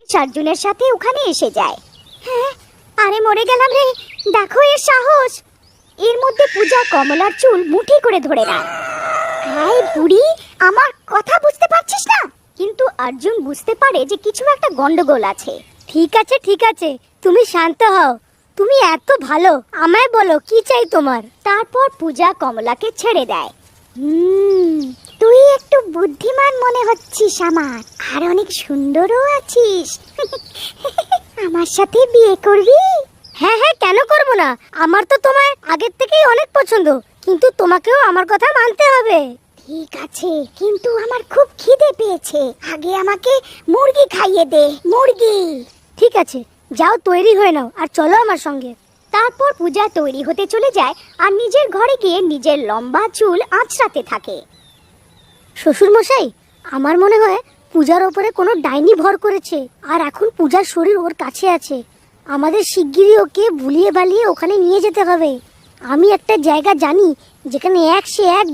অর্জুনের সাথে ওখানে এসে যায়। হ্যাঁ, আরে মরে গেলাম রে, দেখো এর সাহস। এর মধ্যে পূজা কমলার চুল মুঠি করে ধরে নেয়। হায় বুড়ি, আমার কথা বুঝতে পারছিস না? কিন্তু অর্জুন বুঝতে পারে যে কিছু একটা গন্ডগোল আছে। ঠিক আছে ঠিক আছে, তুমি শান্ত হও। তুমি এত ভালো, আমায় বলো কি চাই তোমার। তারপর পূজা কমলাকে ছেড়ে দেয়। তুই একটু বুদ্ধিমান মনে হচ্ছিস আমার, আর অনেক সুন্দরও আছিস। আমার সাথে বিয়ে করবি? হ্যাঁ হ্যাঁ, কেন করব না? আমার তো তোমায় আগের থেকেই অনেক পছন্দ, কিন্তু তোমাকেও আমার কথা মানতে হবে। ঠিক আছে, কিন্তু আমার খুব খিদে পেয়েছে, আগে আমাকে মুরগি খাইয়ে দে, মুরগি। ঠিক আছে, যাও তৈরি হয়ে নাও আর চলো আমার সঙ্গে। তারপর পূজা তৈরি হতে চলে যায় আর নিজের ঘরে গিয়ে নিজের লম্বা চুল আঁচড়াতে থাকে। শ্বশুর মশাই, আমার মনে হয় পূজার ওপরে কোনো ডাইনি ভর করেছে, আর এখন পূজার শরীর ওর কাছে আছে। আমাদের শিগগিরই ওকে ভুলিয়ে ভালিয়ে ওখানে নিয়ে যেতে হবে। আমি একটা জায়গা জানি যেখানে 1 সে 1